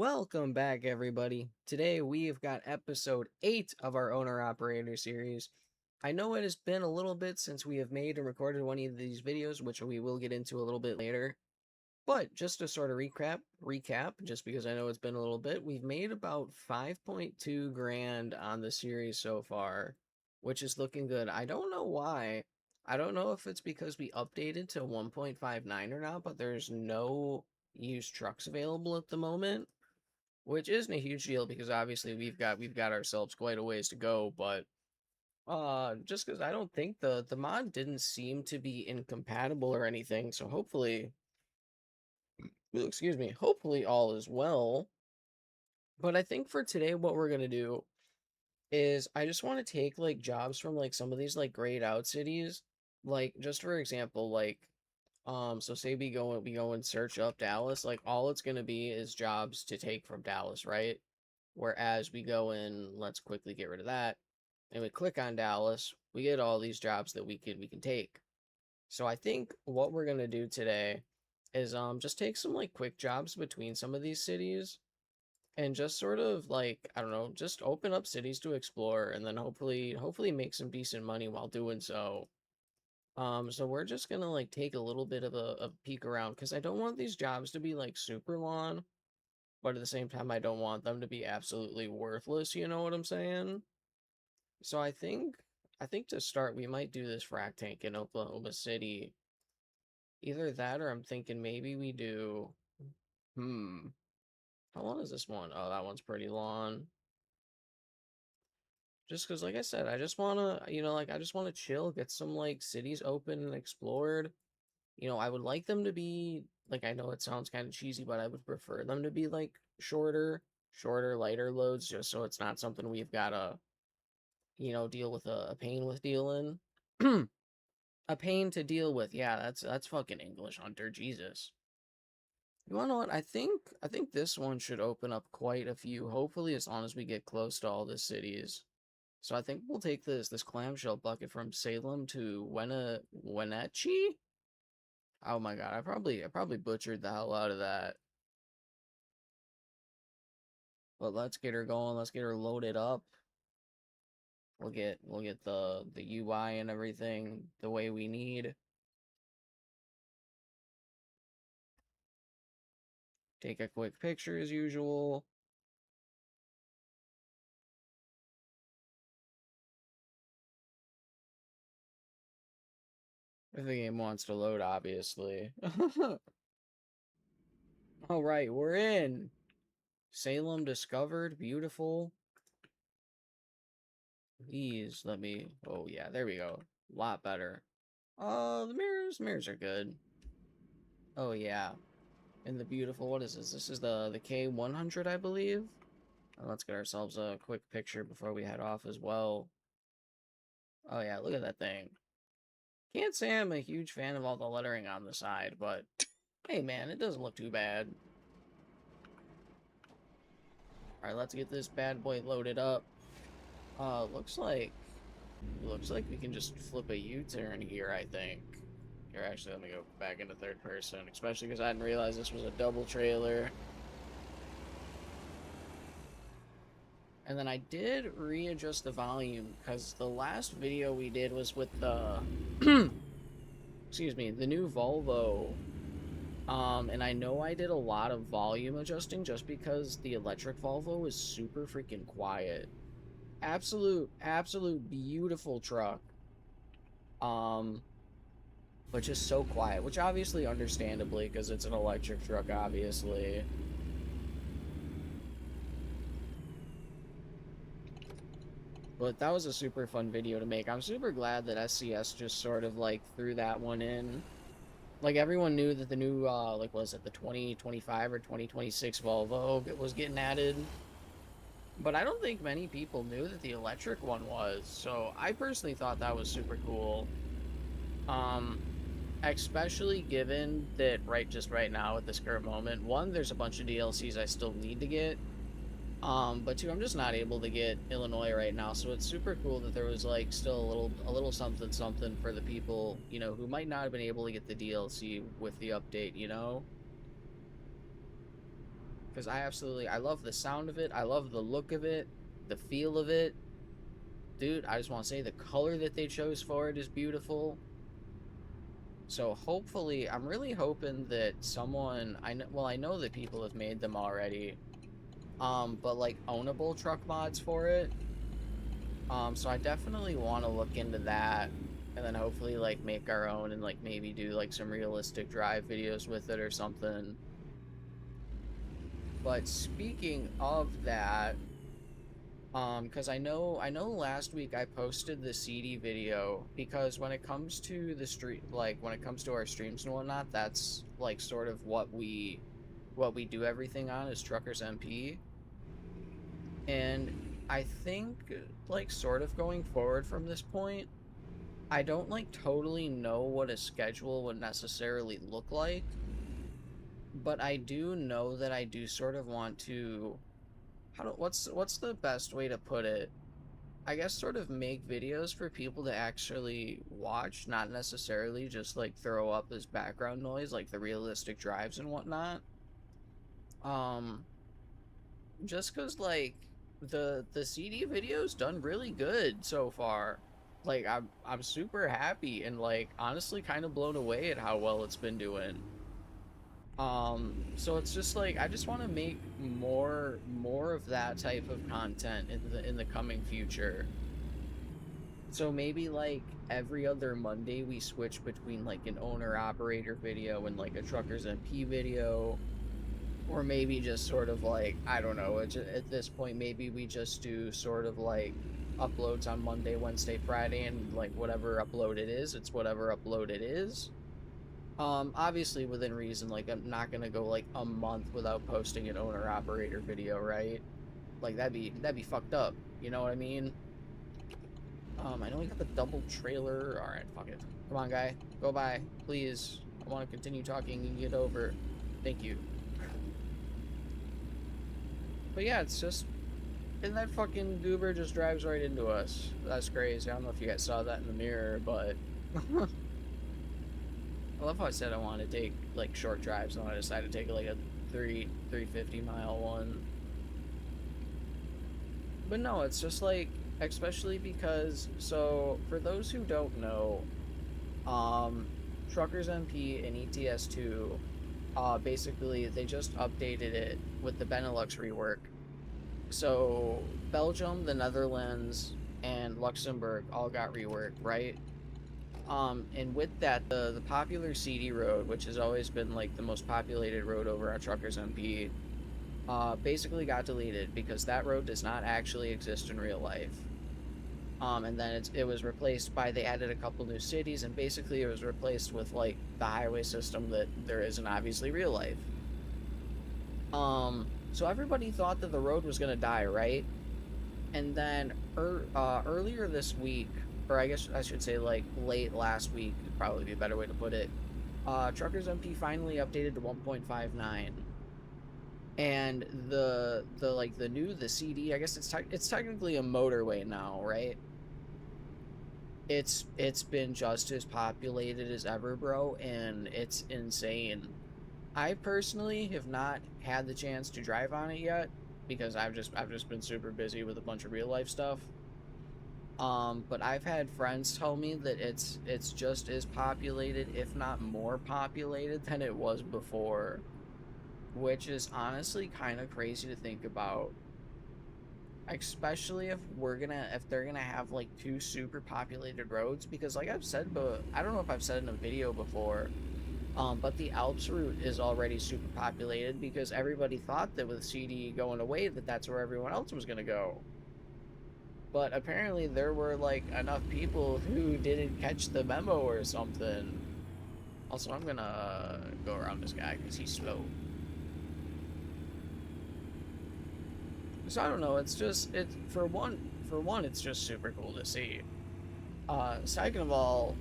Welcome back, everybody. Today we have got episode 8 of our Owner Operator series. I know it has been a little bit since we have made and recorded one of these videos, which we will get into a little bit later. But just to sort of recap, just because I know it's been a little bit, we've made about 5.2 grand on the series so far, which is looking good. I don't know why. I don't know if it's because we updated to 1.59 or not, but there's no used trucks available at the moment, which isn't a huge deal because obviously we've got ourselves quite a ways to go. But just because I don't think the mod didn't seem to be incompatible or anything, so hopefully, excuse me, hopefully all is well. But I think for today what we're gonna do is I just want to take like jobs from like some of these like grayed out cities, like just for example, like so say we go and search up Dallas, like all it's gonna be is jobs to take from Dallas, right? Whereas we go in, let's quickly get rid of that, and we click on Dallas, we get all these jobs that we can take. So I think what we're gonna do today is just take some like quick jobs between some of these cities and just sort of like, I don't know, just open up cities to explore and then hopefully make some decent money while doing so. So we're just gonna like take a little bit of a peek around because I don't want these jobs to be like super long, but at the same time I don't want them to be absolutely worthless, you know what I'm saying? So I think to start we might do this frac tank in Oklahoma City. Either that or I'm thinking maybe we do hmm. How long is this one? Oh, that one's pretty long. Just because, like I said, I just wanna, like I just wanna chill, get some like cities open and explored. I would like them to be like, I know it sounds kind of cheesy, but I would prefer them to be like shorter, lighter loads, just so it's not something we've gotta, deal with a pain with dealing. A pain to deal with. Yeah, that's fucking English, Hunter. Jesus. You wanna know what? I think this one should open up quite a few. Hopefully, as long as we get close to all the cities. So I think we'll take this clamshell bucket from Salem to Wenatchee. Oh my god, I probably butchered the hell out of that. But let's get her going. Let's get her loaded up. We'll get the UI and everything the way we need. Take a quick picture as usual. If the game wants to load, obviously. All right, we're in. Salem discovered. Beautiful. Please let me. Oh yeah, there we go. A lot better. The mirrors are good. Oh yeah, and the beautiful. What is this? This is the K100, I believe. Let's get ourselves a quick picture before we head off as well. Oh yeah, look at that thing. Can't say I'm a huge fan of all the lettering on the side, but hey man, it doesn't look too bad. Alright, let's get this bad boy loaded up. Looks like we can just flip a U-turn here, I think. Here, actually, let me go back into third person, especially because I didn't realize this was a double trailer. And then I did readjust the volume because the last video we did was with the excuse me, the new Volvo. And I know I did a lot of volume adjusting just because the electric Volvo is super freaking quiet. Absolute beautiful truck. But just so quiet, which obviously understandably because it's an electric truck, obviously. But that was a super fun video to make. I'm super glad that SCS just sort of like threw that one in. Like everyone knew that the new like was it the 2025 or 2026 Volvo was getting added. But I don't think many people knew that the electric one was. So I personally thought that was super cool. Especially given that right now at this current moment, one, there's a bunch of DLCs I still need to get. But two, I'm just not able to get Illinois right now, so it's super cool that there was like still a little something for the people, who might not have been able to get the DLC with the update, because I love the sound of it. I love the look of it, the feel of it. Dude, I just want to say the color that they chose for it is beautiful. So hopefully, I'm really hoping that someone, I know that people have made them already, but like ownable truck mods for it. So I definitely want to look into that, and then hopefully like make our own and like maybe do like some realistic drive videos with it or something. But speaking of that, because I know last week I posted the CD video, because when it comes to the street, like when it comes to our streams and whatnot, that's like sort of what we do everything on is Truckers MP. And I think like sort of going forward from this point, I don't like totally know what a schedule would necessarily look like, but I do know that I do sort of want to, what's the best way to put it? I guess sort of make videos for people to actually watch, not necessarily just like throw up as background noise, like the realistic drives and whatnot. Um, just cause like the CD video's done really good so far. Like I'm super happy and like honestly kind of blown away at how well it's been doing. So it's just like I just want to make more of that type of content in the coming future. So maybe like every other Monday we switch between like an owner operator video and like a truckers MP video, or maybe just sort of like, I don't know, at this point maybe we just do sort of like uploads on Monday, Wednesday, Friday, and like whatever upload it is, it's whatever upload it is. Obviously within reason, like I'm not gonna go like a month without posting an owner operator video, right? Like that'd be fucked up, you know what I mean? I know we got the double trailer. All right, fuck it. Come on, guy, go by, please. I want to continue talking and get over. Thank you. But yeah, it's just, and that fucking goober just drives right into us. That's crazy. I don't know if you guys saw that in the mirror, but I love how I said I wanted to take like short drives, and I decided to take like a 350-mile one. But no, it's just like, especially because, so for those who don't know, Truckers MP and ETS2, basically they just updated it with the Benelux rework. So Belgium, the Netherlands, and Luxembourg all got reworked, right? And with that, the popular CD road, which has always been like the most populated road over on Truckers MP, basically got deleted because that road does not actually exist in real life. And then it was replaced by, they added a couple new cities, and basically it was replaced with like the highway system that there is in obviously real life. So everybody thought that the road was gonna die, right? And then earlier this week, or I guess I should say like late last week, would probably be a better way to put it, Truckers MP finally updated to 1.59. And the CD, I guess it's technically a motorway now, right? It's been just as populated as ever, bro, and it's insane. I personally have not had the chance to drive on it yet because I've just been super busy with a bunch of real life stuff. But I've had friends tell me that it's just as populated, if not more populated than it was before, which is honestly kind of crazy to think about. Especially if they're gonna have like two super populated roads, because like I've said, but I don't know if I've said in a video before, but the Alps route is already super populated because everybody thought that with CD going away that's where everyone else was gonna go. But apparently there were like enough people who didn't catch the memo or something. Also, I'm gonna go around this guy because he's slow. So I don't know, it's for one, it's just super cool to see. Second of all,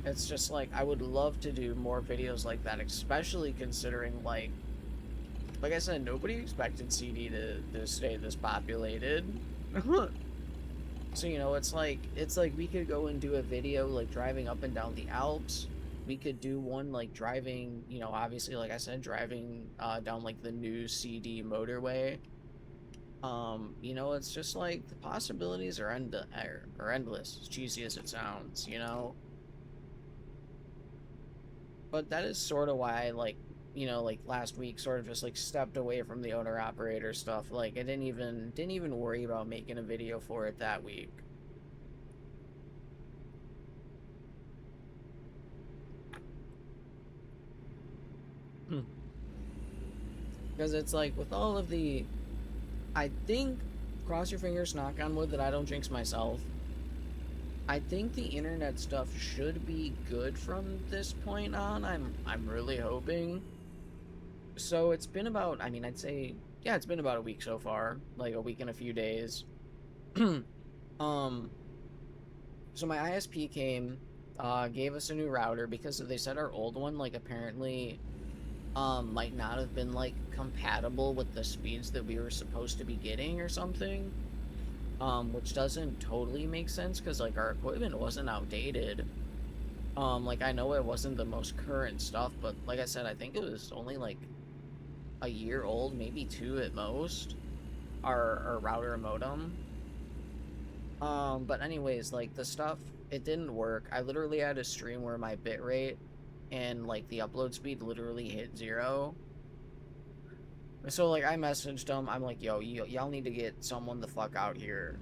it's just like I would love to do more videos like that, especially considering like I said, nobody expected CD to stay this populated. So, you know, it's like we could go and do a video like driving up and down the Alps, we could do one like driving, you know, obviously like I said, driving down like the new CD motorway. You know, it's just like the possibilities are endless, as cheesy as it sounds, you know. But that is sort of why I, like, you know, like last week sort of just like stepped away from the owner operator stuff. Like I didn't even worry about making a video for it that week. Because it's like with all of the, I think, cross your fingers, knock on wood that I don't jinx myself, I think the internet stuff should be good from this point on. I'm really hoping. So it's been about, I mean, I'd say, yeah, it's been about a week so far, like a week and a few days. um so my ISP came, gave us a new router because they said our old one, like, apparently might not have been like compatible with the speeds that we were supposed to be getting or something. Which doesn't totally make sense because like our equipment wasn't outdated. Like I know it wasn't the most current stuff, but like I said, I think it was only like a year old, maybe 2 at most. Our router and modem. But anyways, like the stuff, it didn't work. I literally had a stream where my bitrate and like the upload speed literally hit 0. So like I messaged them. I'm like, yo, y'all need to get someone the fuck out here.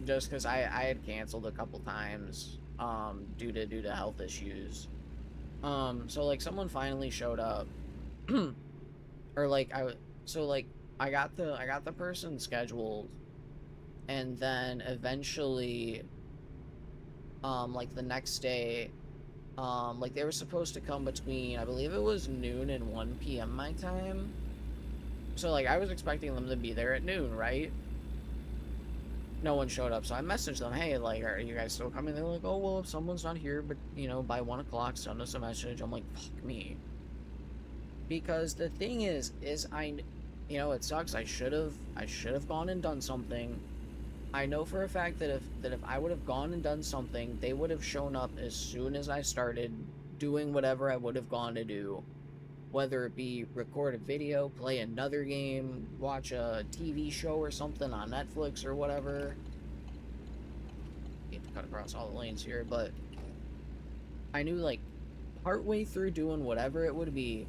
Just because I had canceled a couple times due to health issues. So like someone finally showed up. Or like I got the person scheduled, and then eventually like the next day, like they were supposed to come between, I believe it was noon and 1 p.m. my time. So like I was expecting them to be there at noon, right? No one showed up, so I messaged them, hey, like, are you guys still coming? They're like, oh, well, if someone's not here, but, you know, by 1 o'clock, send us a message. I'm like, fuck me. Because the thing is you know, it sucks. I should have gone and done something. I know for a fact that if I would have gone and done something, they would have shown up as soon as I started doing whatever I would have gone to do. Whether it be record a video, play another game, watch a TV show or something on Netflix or whatever. Need to cut across all the lanes here, but I knew like partway through doing whatever it would be,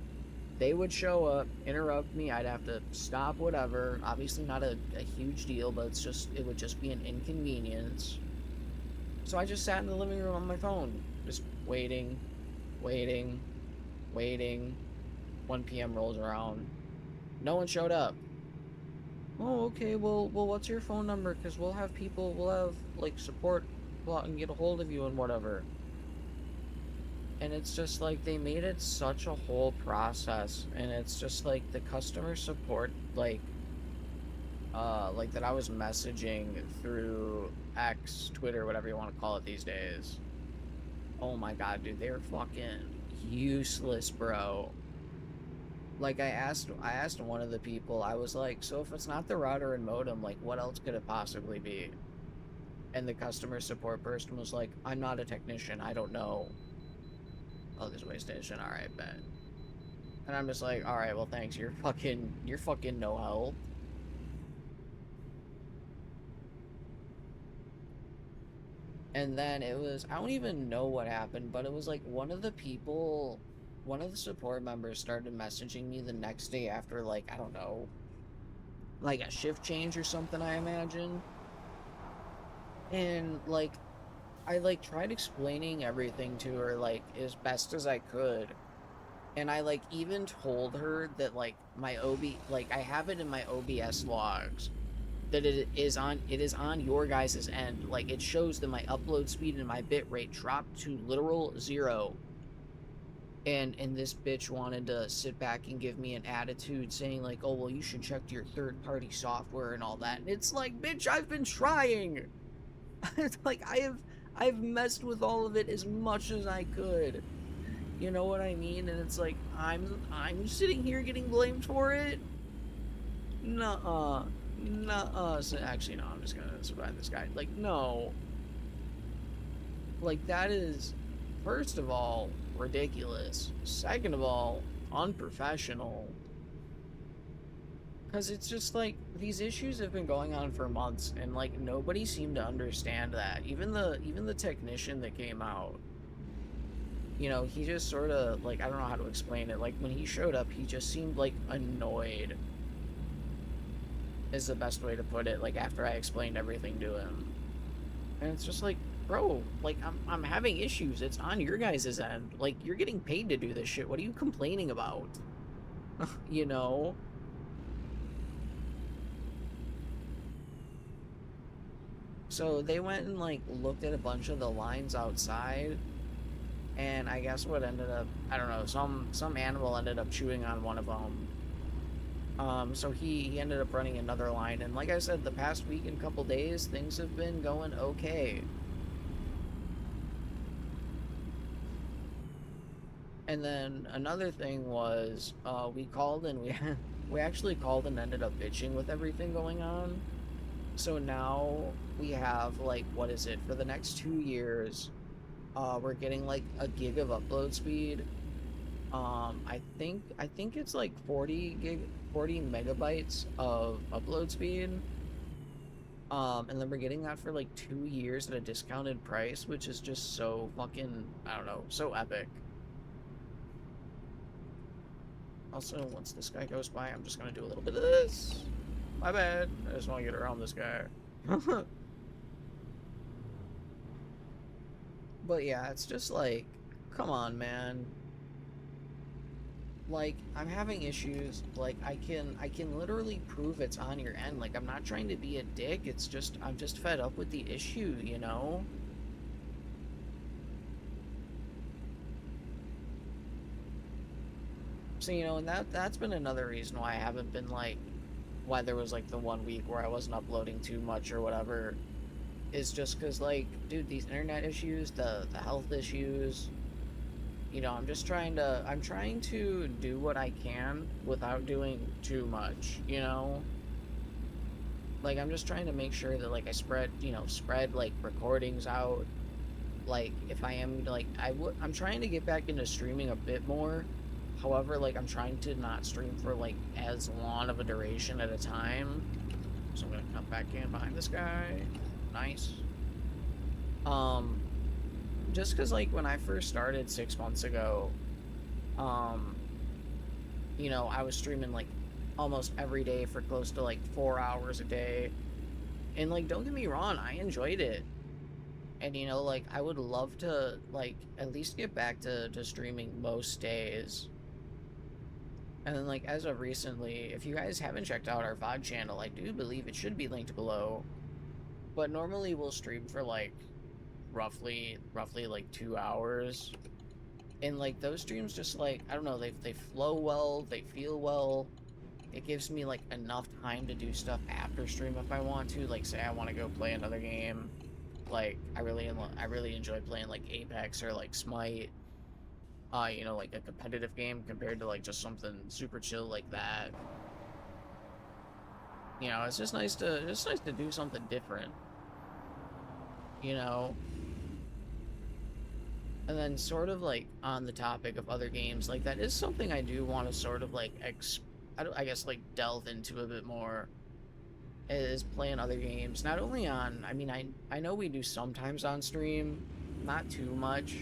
they would show up, interrupt me, I'd have to stop whatever. Obviously not a huge deal, but it would just be an inconvenience. So I just sat in the living room on my phone, just waiting. 1 p.m. rolls around. No one showed up. Oh, okay, well, what's your phone number? Because we'll have like, support go out and get a hold of you and whatever. And it's just like they made it such a whole process, and it's just like the customer support, like that I was messaging through X, Twitter, whatever you want to call it these days. Oh my god, dude, they're fucking useless, bro. Like I asked one of the people, I was like, so if it's not the router and modem, like what else could it possibly be? And the customer support person was like, I'm not a technician, I don't know. Oh, there's a way station. All right, bet. And I'm just like, all right, well, thanks. You're fucking no help. And then it was, I don't even know what happened, but it was like one of the support members started messaging me the next day after, like, I don't know, like a shift change or something, I imagine. And like, I like tried explaining everything to her like as best as I could, and I like even told her that like like I have it in my OBS logs that it is on your guys' end. Like it shows that my upload speed and my bitrate dropped to literal 0. And this bitch wanted to sit back and give me an attitude saying like, oh well, you should check your third-party software and all that. And it's like, bitch, I've been trying. It's like I've messed with all of it as much as I could. You know what I mean? And it's like, I'm sitting here getting blamed for it? Nuh-uh. Nuh-uh. So actually, no, I'm just gonna survive this guy. Like, no. Like, that is first of all, ridiculous. Second of all, unprofessional. Because it's just like these issues have been going on for months, and like nobody seemed to understand that. Even the technician that came out, you know, he just sort of like, I don't know how to explain it. Like when he showed up, he just seemed like annoyed. Is the best way to put it. Like after I explained everything to him, and it's just like, bro, like I'm having issues. It's on your guys' end. Like you're getting paid to do this shit. What are you complaining about? You know. So they went and like looked at a bunch of the lines outside, and I guess what ended up, I don't know, some animal ended up chewing on one of them. So he ended up running another line, and like I said, the past week and couple days, things have been going okay. And then another thing was, we called and we actually called and ended up bitching with everything going on. So now we have like, what is it, for the next 2 years, we're getting like a gig of upload speed. I think it's like 40 megabytes of upload speed. And then we're getting that for like 2 years at a discounted price, which is just so fucking, I don't know, so epic. Also, once this guy goes by, I'm just gonna do a little bit of this. My bad. I just want to get around this guy. But yeah, it's just like, come on, man. Like, I'm having issues. Like, I can literally prove it's on your end. Like, I'm not trying to be a dick. It's just I'm just fed up with the issue, you know? So, you know, and that's been another reason why I haven't been like, why there was like the 1 week where I wasn't uploading too much or whatever, is just because, like, dude, these internet issues, the health issues, you know, I'm trying to do what I can without doing too much, you know? Like, I'm just trying to make sure that, like, I spread, like, recordings out. Like, if I am, like, I'm trying to get back into streaming a bit more. However, like, I'm trying to not stream for, like, as long of a duration at a time. So I'm gonna come back in behind this guy. Nice. Um, just because, like, when I first started 6 months ago, um, you know, I was streaming, like, almost every day for close to, like, 4 hours a day. And, like, don't get me wrong, I enjoyed it. And, you know, like, I would love to, like, at least get back to streaming most days. And then, like, as of recently, if you guys haven't checked out our VOD channel, I do believe it should be linked below. But normally we'll stream for, like, roughly like 2 hours. And, like, those streams just, like, I don't know, they flow well, they feel well. It gives me, like, enough time to do stuff after stream if I want to. Like, say I want to go play another game. Like, I really enjoy playing, like, Apex or, like, Smite. You know, like a competitive game compared to, like, just something super chill like that. You know, it's just nice to do something different. You know? And then sort of, like, on the topic of other games, like, that is something I do want to sort of, like, I guess, like, delve into a bit more, is playing other games. Not only on, I mean, I know we do sometimes on stream, not too much,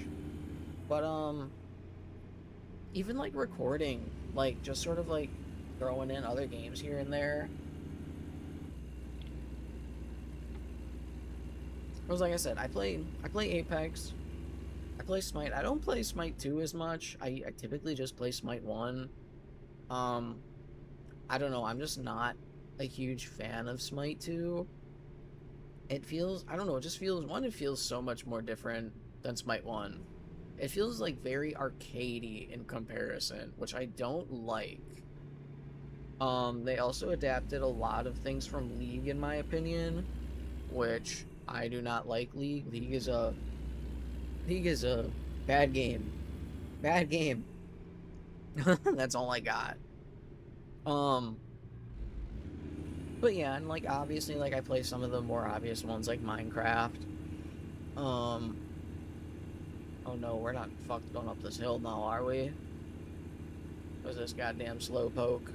but, even, like, recording, like, just sort of, like, throwing in other games here and there. Because, like I said, I play Apex, I play Smite. I don't play Smite 2 as much. I typically just play Smite 1. Um, I don't know, I'm just not a huge fan of Smite 2. It feels, I don't know, it just feels, one, it feels so much more different than Smite 1. It feels, like, very arcadey in comparison, which I don't like. They also adapted a lot of things from League, in my opinion, which I do not like League. League is a bad game. Bad game. That's all I got. Um, but yeah, and, like, obviously, like, I play some of the more obvious ones, like Minecraft. Um, Oh no, we're not fucked going up this hill now, are we? Was this goddamn slowpoke?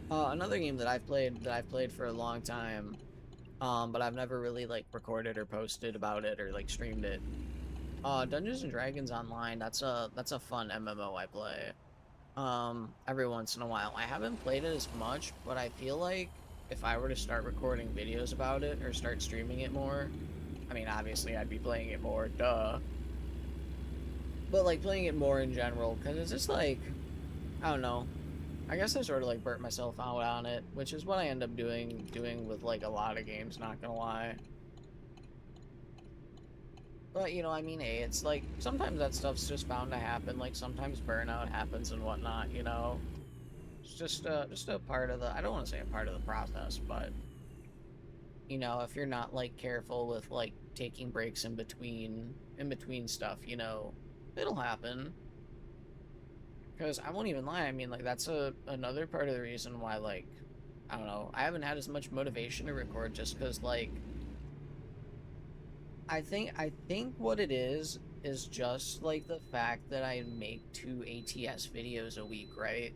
Another game that I've played for a long time, but I've never really like recorded or posted about it or like streamed it. Dungeons and Dragons Online. That's a fun MMO I play. Every once in a while. I haven't played it as much, but I feel like if I were to start recording videos about it or start streaming it more, I mean, obviously I'd be playing it more, duh. But like playing it more in general, because it's just like, I don't know. I guess I sort of like burnt myself out on it, which is what I end up doing with like a lot of games, not gonna lie. But, you know, I mean, hey, it's like, sometimes that stuff's just bound to happen, like, sometimes burnout happens and whatnot, you know? It's just a part of the, I don't want to say a part of the process, but, you know, if you're not, like, careful with, like, taking breaks in between stuff, you know, it'll happen. Because I won't even lie, I mean, like, that's another part of the reason why, like, I don't know, I haven't had as much motivation to record just because, like, I think what it is just like the fact that I make 2 ATS videos a week, right?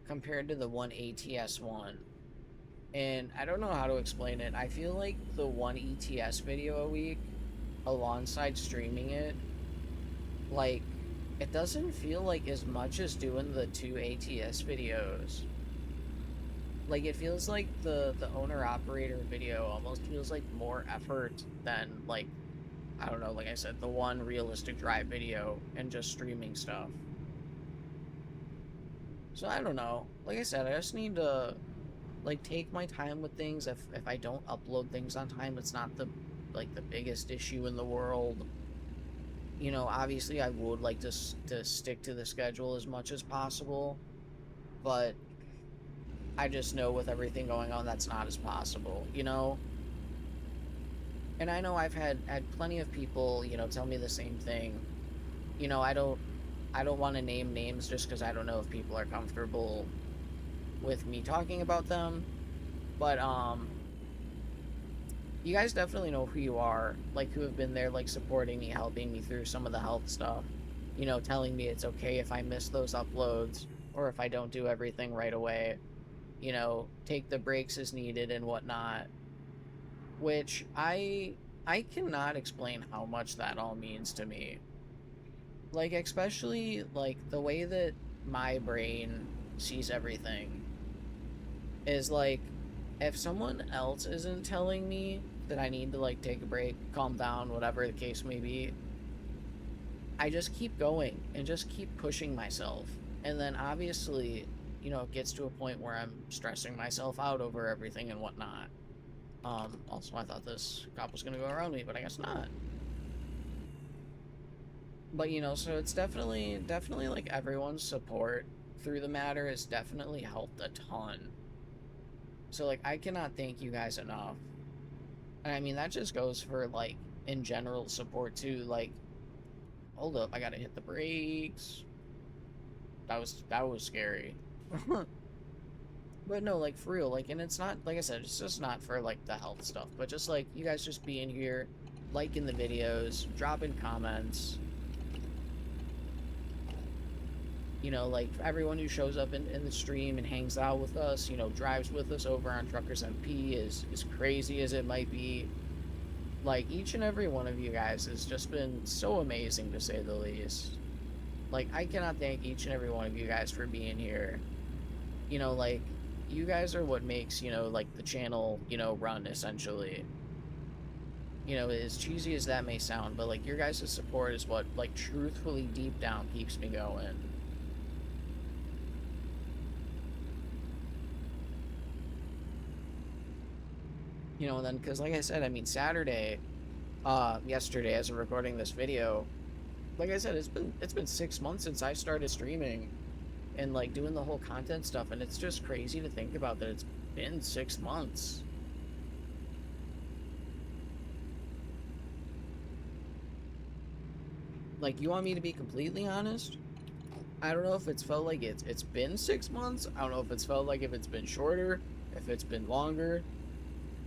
Compared to the one ATS one. And I don't know how to explain it. I feel like the one ETS video a week alongside streaming it, like it doesn't feel like as much as doing the 2 ATS videos. Like it feels like the owner operator video almost feels like more effort than like I don't know, like I said, the one realistic drive video and just streaming stuff. So I don't know. Like I said, I just need to like take my time with things. If I don't upload things on time, it's not the like the biggest issue in the world. You know, obviously I would like to stick to the schedule as much as possible, but I just know with everything going on that's not as possible, you know? And I know I've had plenty of people, you know, tell me the same thing. You know, I don't want to name names just because I don't know if people are comfortable with me talking about them. But you guys definitely know who you are, like who have been there, like supporting me, helping me through some of the health stuff. You know, telling me it's okay if I miss those uploads or if I don't do everything right away. You know, take the breaks as needed and whatnot. Which I cannot explain how much that all means to me. Like especially like the way that my brain sees everything is like if someone else isn't telling me that I need to like take a break, calm down, whatever the case may be, I just keep going and just keep pushing myself. And then obviously, you know, it gets to a point where I'm stressing myself out over everything and whatnot. Also I thought this cop was gonna go around me, but I guess not. But you know, so it's definitely like everyone's support through the matter has definitely helped a ton. So like I cannot thank you guys enough. And I mean that just goes for like in general support too. Like, hold up, I gotta hit the brakes. That was scary. But no, like for real, like, and it's not like I said, it's just not for like the health stuff, but just like you guys just being here, liking the videos, dropping comments. You know, like everyone who shows up in the stream and hangs out with us, you know, drives with us over on Truckers MP is as crazy as it might be. Like each and every one of you guys has just been so amazing to say the least. Like I cannot thank each and every one of you guys for being here. You know, like you guys are what makes, you know, like the channel, you know, run essentially. You know, as cheesy as that may sound, but like your guys' support is what like truthfully deep down keeps me going. You know, and then because like I said, I mean Saturday, yesterday as of recording this video, like I said, it's been 6 months since I started streaming and like doing the whole content stuff, and it's just crazy to think about that it's been 6 months. Like, you want me to be completely honest? I don't know if it's felt like it's been 6 months. I don't know if it's felt like if it's been shorter, if it's been longer.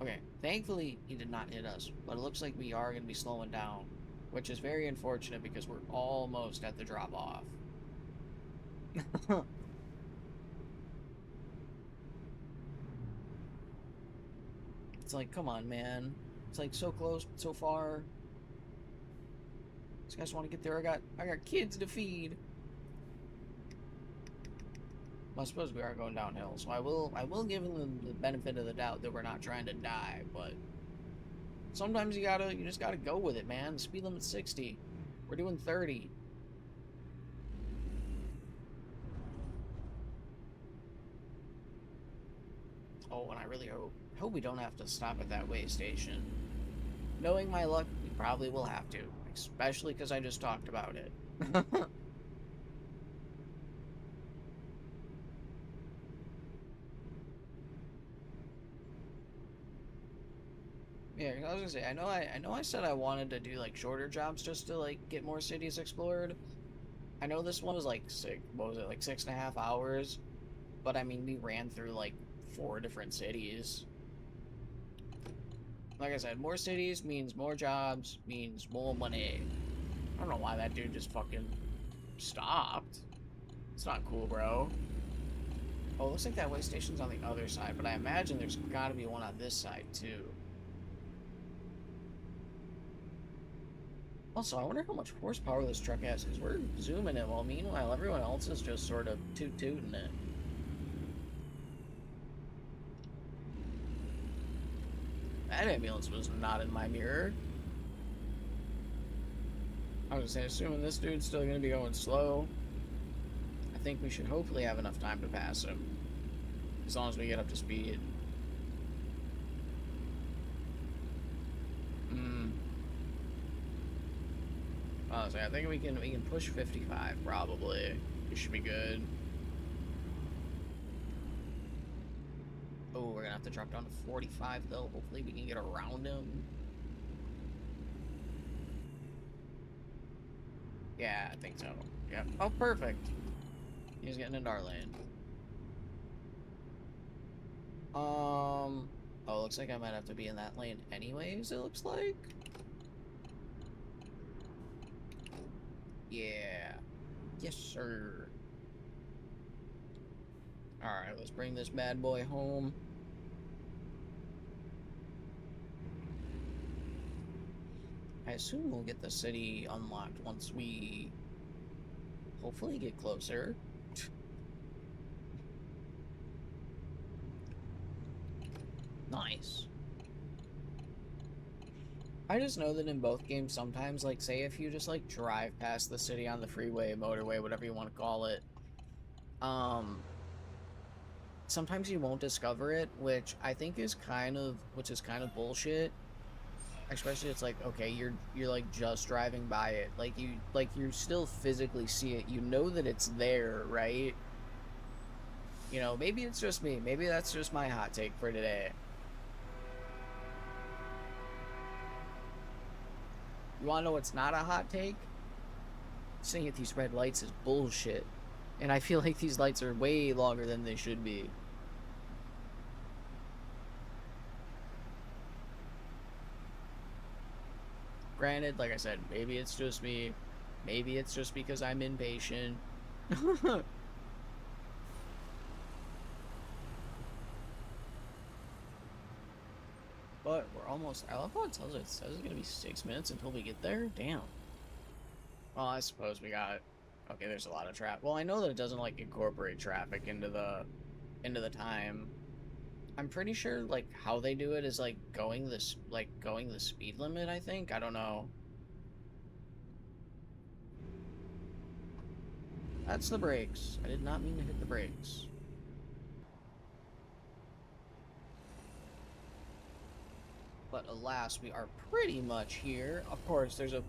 Okay, thankfully he did not hit us, but it looks like we are going to be slowing down, which is very unfortunate because we're almost at the drop off. It's like, come on, man. It's like so close, but so far. These guys want to get there. I got kids to feed. Well, I suppose we are going downhill, so I will give them the benefit of the doubt that we're not trying to die, but sometimes you just gotta go with it, man. The speed limit's 60. We're doing 30. Oh, and I really hope we don't have to stop at that way station. Knowing my luck, we probably will have to, especially because I just talked about it. Yeah, I was gonna say, I know I said I wanted to do like shorter jobs just to like get more cities explored. I know this one was like what was it, like 6.5 hours? But I mean, we ran through like 4 different cities. Like I said, more cities means more jobs, means more money. I don't know why that dude just fucking stopped. It's not cool, bro. Oh, it looks like that way station's on the other side, but I imagine there's gotta be one on this side, too. Also, I wonder how much horsepower this truck has, because we're zooming it, while meanwhile everyone else is just sort of toot-tooting it. That ambulance was not in my mirror. I was gonna say, assuming this dude's still gonna be going slow, I think we should hopefully have enough time to pass him. As long as we get up to speed. Honestly, I think we can push 55 probably. We should be good. Oh, we're gonna have to drop down to 45 though. Hopefully we can get around him. Yeah, I think so. Yep. Oh, perfect. He's getting into our lane. Oh, looks like I might have to be in that lane anyways, it looks like. Yeah. Yes, sir. Alright, let's bring this bad boy home. I assume we'll get the city unlocked once we hopefully get closer. Nice. I just know that in both games, sometimes, like, say if you just, like, drive past the city on the freeway, motorway, whatever you want to call it, sometimes you won't discover it, which I think is kind of bullshit. Especially it's like, okay, you're like just driving by it, like you still physically see it, you know that it's there, right? You know, maybe it's just me, maybe that's just my hot take for today. You want to know what's not a hot take? Saying at these red lights is bullshit, and I feel like these lights are way longer than they should be. Granted, like I said, maybe it's just me. Maybe it's just because I'm impatient. But we're almost. I love how it tells us. It says it's gonna be 6 minutes until we get there. Damn. Well, I suppose we got. Okay, there's a lot of traffic. Well, I know that it doesn't like incorporate traffic into the time. I'm pretty sure like how they do it is like going the speed limit. I think. I don't know. That's the brakes. I did not mean to hit the brakes. But alas, we are pretty much here. Of course, there's a...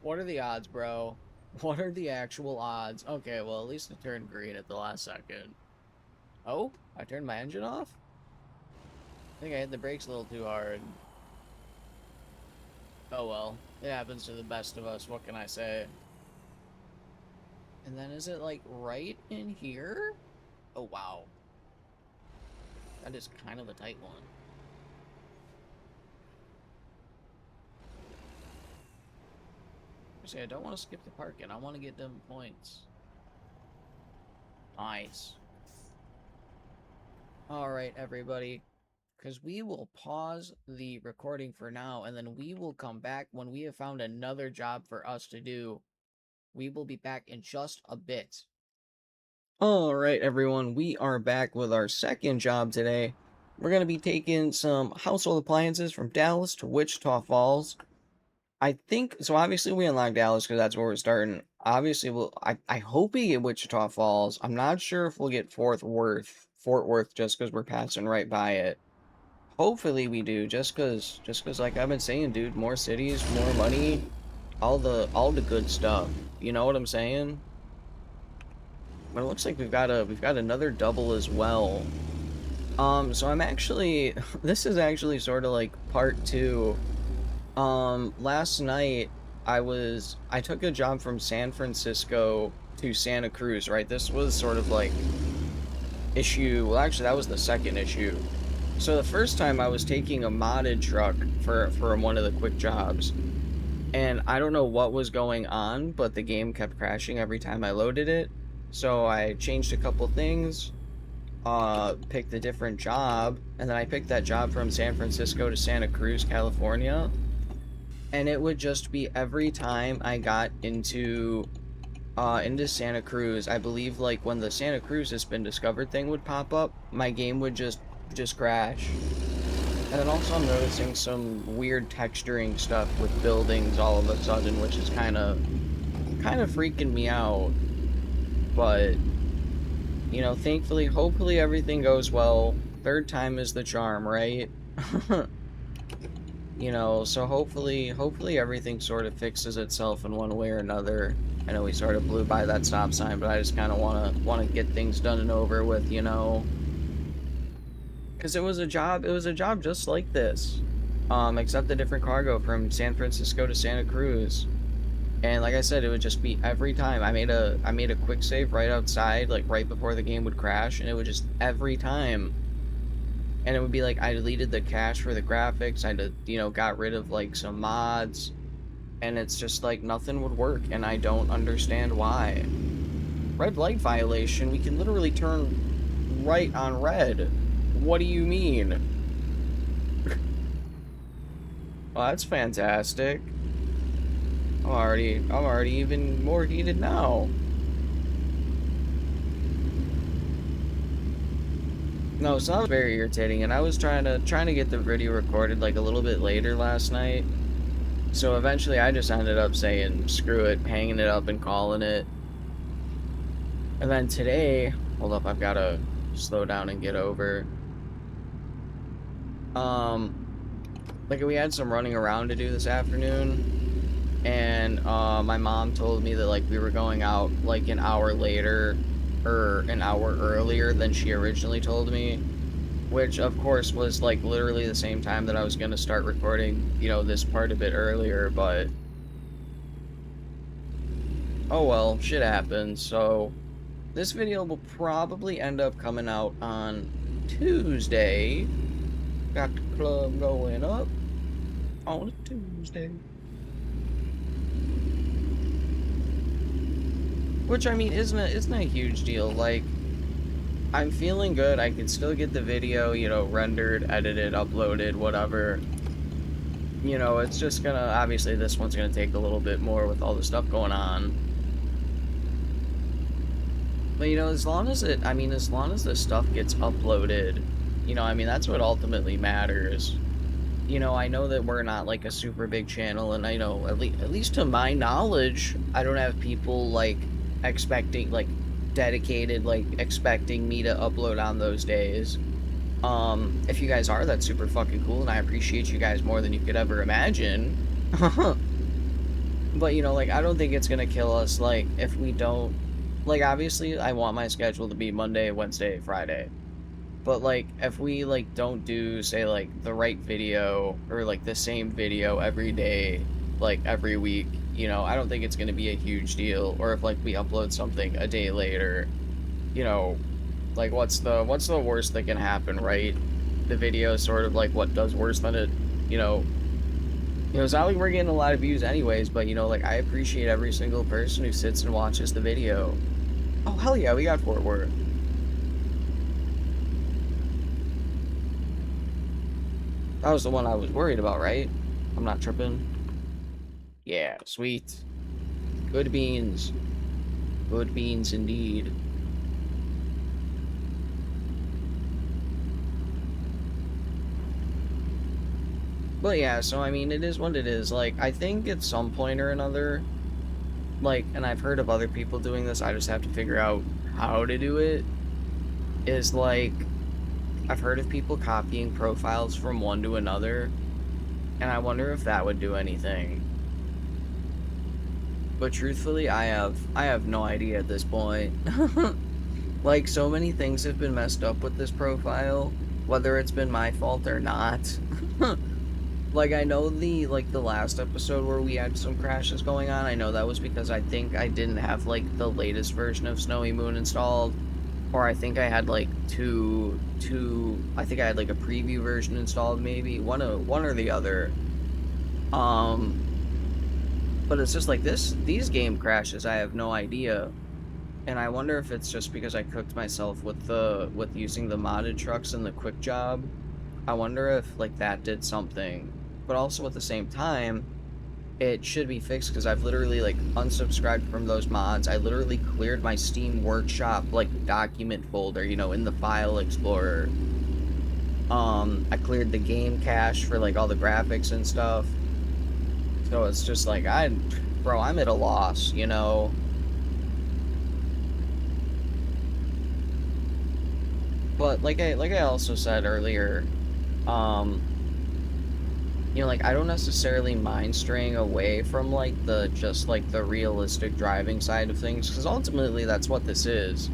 What are the odds, bro? What are the actual odds? Okay, well, at least it turned green at the last second. Oh, I turned my engine off? I think I hit the brakes a little too hard. Oh well, it happens to the best of us, what can I say? And then is it, like, right in here? Oh, wow. That is kind of a tight one. See, I don't want to skip the parking. I want to get them points. Nice. Alright, everybody. Because we will pause the recording for now, and then we will come back when we have found another job for us to do. We will be back in just a bit. Alright, everyone. We are back with our second job today. We're going to be taking some household appliances from Dallas to Wichita Falls. I think, so obviously we unlocked Dallas because that's where we're starting. Obviously, I hope we get Wichita Falls. I'm not sure if we'll get Fort Worth just because we're passing right by it. Hopefully we do, just cause like I've been saying, dude, more cities, more money, all the good stuff. You know what I'm saying? But it looks like we've got another double as well. So I'm actually this is actually sort of like part 2. Last night I took a job from San Francisco to Santa Cruz, right? This was sort of like issue, well actually that was the second issue. So the first time I was taking a modded truck for one of the quick jobs, and I don't know what was going on, but the game kept crashing every time I loaded it. So I changed a couple things, picked a different job, and then I picked that job from San Francisco to Santa Cruz, California. And it would just be every time I got into Santa Cruz, I believe like when the Santa Cruz has been discovered thing would pop up, my game would just crash. And then also I'm noticing some weird texturing stuff with buildings all of a sudden, which is kind of freaking me out. But you know, thankfully, hopefully everything goes well. Third time is the charm, right? You know, so hopefully everything sort of fixes itself in one way or another. I know we sort of blew by that stop sign, but I just kind of want to get things done and over with, you know. Because it was a job just like this. Except a different cargo from San Francisco to Santa Cruz. And like I said, it would just be every time. I made a quick save right outside, like right before the game would crash, and it would just every time. And it would be like I deleted the cache for the graphics, got rid of like some mods, and it's just like nothing would work, and I don't understand why. Red light violation, we can literally turn right on red. What do you mean? Well, that's fantastic. I'm already even more heated now. No, so that was very irritating, and I was trying to get the video recorded like a little bit later last night. So eventually I just ended up saying screw it, hanging it up and calling it. And then today, hold up, I've got to slow down and get over. Like we had some running around to do this afternoon, and my mom told me that like we were going out like an hour later or an hour earlier than she originally told me, which of course was like literally the same time that I was gonna start recording, you know, this part a bit earlier, but oh well, shit happens. So this video will probably end up coming out on Tuesday. Got the club going up on a Tuesday. Which, I mean, isn't a huge deal. Like, I'm feeling good. I can still get the video, you know, rendered, edited, uploaded, whatever. You know, it's just gonna, obviously this one's gonna take a little bit more with all the stuff going on. But, you know, as long as the stuff gets uploaded, you know, I mean, that's what ultimately matters. You know, I know that we're not, like, a super big channel, and I know, at least to my knowledge, I don't have people, like, expecting, like, dedicated, like, expecting me to upload on those days. If you guys are, that's super fucking cool, and I appreciate you guys more than you could ever imagine. But, you know, like, I don't think it's gonna kill us, like, if we don't, like, obviously, I want my schedule to be Monday, Wednesday, Friday. But, like, if we, like, don't do, say, like, the right video, or, like, the same video every day, like, every week, you know, I don't think it's gonna be a huge deal. Or if, like, we upload something a day later, you know, like, what's the worst that can happen, right? The video is sort of, like, what does worse than it, you know, You know, it's not like we're getting a lot of views anyways, but you know, like I appreciate every single person who sits and watches the video. Oh, hell yeah, we got Fort Worth. That was the one I was worried about, right? I'm not tripping. Yeah, sweet. Good beans. Good beans indeed. But yeah, so I mean, it is what it is. Like, I think at some point or another, like, and I've heard of other people doing this, I just have to figure out how to do it, is like, I've heard of people copying profiles from one to another, and I wonder if that would do anything. But truthfully, I have no idea at this point. Like, so many things have been messed up with this profile, whether it's been my fault or not. Like, I know the last episode where we had some crashes going on, I know that was because I think I didn't have, like, the latest version of Snowy Moon installed, or I think I had, like, I think I had, like, a preview version installed, maybe, one or the other. But it's just like these game crashes, I have no idea. And I wonder if it's just because I cooked myself with using the modded trucks and the quick job. I wonder if like that did something. But also at the same time, it should be fixed because I've literally like unsubscribed from those mods. I literally cleared my Steam Workshop like document folder, you know, in the file explorer. I cleared the game cache for like all the graphics and stuff. So it's just like bro, I'm at a loss, you know. But like I also said earlier, you know, like I don't necessarily mind straying away from like the realistic driving side of things, because ultimately that's what this is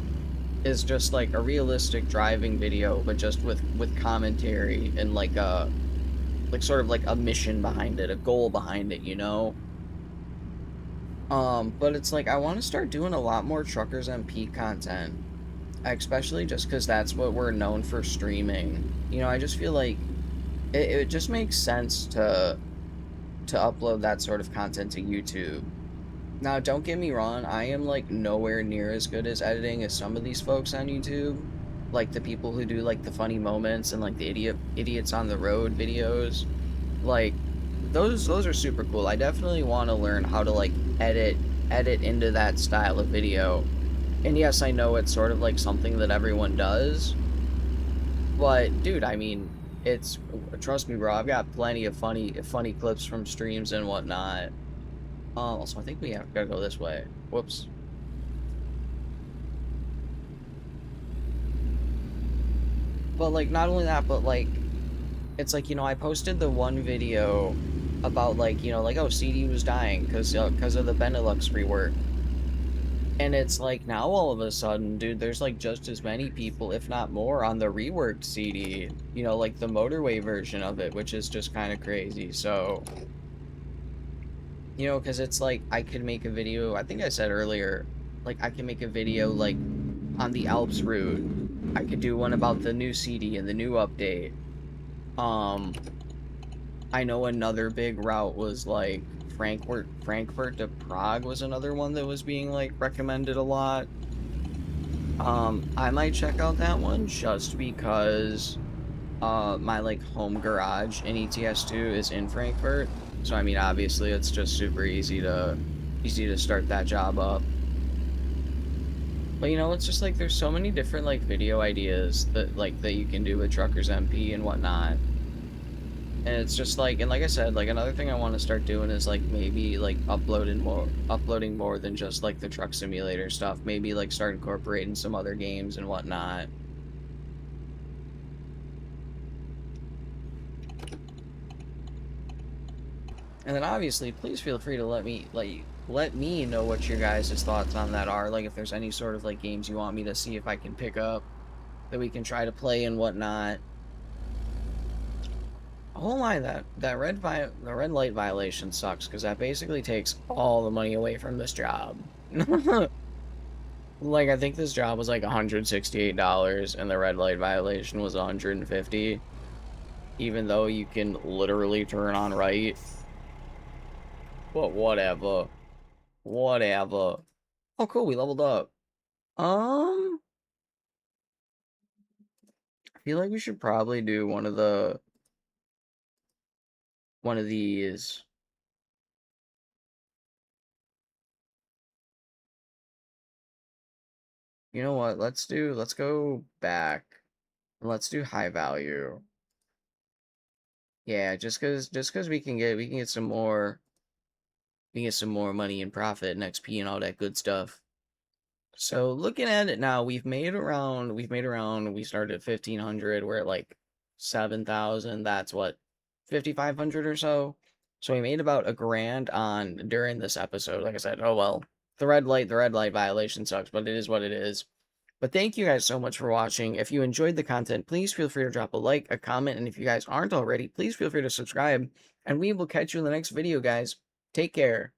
just like a realistic driving video, but just with commentary and like sort of like a mission behind it, a goal behind it, you know. But it's like I want to start doing a lot more Truckers MP content, especially just because that's what we're known for streaming. You know, I just feel like it just makes sense to upload that sort of content to YouTube. Now, don't get me wrong, I am like nowhere near as good as editing as some of these folks on YouTube, like the people who do like the funny moments and like the idiots on the road videos. Like those are super cool. I definitely want to learn how to like edit into that style of video. And yes, I know it's sort of like something that everyone does, but dude, I mean, trust me, bro, I've got plenty of funny clips from streams and whatnot. Also, I think we gotta go this way. Whoops. But like, not only that, but like, it's like, you know, I posted the one video about like, you know, like, oh, CD was dying because of the Benelux rework. And it's like now all of a sudden, dude, there's like just as many people, if not more, on the reworked CD, you know, like the motorway version of it, which is just kind of crazy. So, you know, because it's like I could make a video, I think I said earlier, like I can make a video like on the Alps route. I could do one about the new CD and the new update. I know another big route was like Frankfurt to Prague was another one that was being like recommended a lot. I might check out that one just because my like home garage in ETS2 is in Frankfurt. So I mean, obviously it's just super easy to start that job up. But you know, it's just like there's so many different like video ideas that you can do with Truckers MP and whatnot. And it's just like, and like I said, like another thing I want to start doing is like maybe like uploading more than just like the truck simulator stuff. Maybe like start incorporating some other games and whatnot. And then obviously, please feel free to let me know what your guys' thoughts on that are. Like if there's any sort of like games you want me to see if I can pick up that we can try to play and whatnot. Oh my, the red light violation sucks because that basically takes all the money away from this job. Like I think this job was like $168 and the red light violation was $150, even though you can literally turn on right. But whatever. Whatever. Oh, cool. We leveled up. I feel like we should probably do one of these. You know what? Let's go back. Let's do high value. Yeah, just cause we can get some more money and profit and XP and all that good stuff. So looking at it now, we started at 1,500, we're at like 7,000, that's what, 5,500 or so. So we made about $1,000 on during this episode. Like I said, oh well, the red light violation sucks, but it is what it is. But thank you guys so much for watching. If you enjoyed the content, please feel free to drop a like, a comment, and if you guys aren't already, please feel free to subscribe. And we will catch you in the next video, guys. Take care.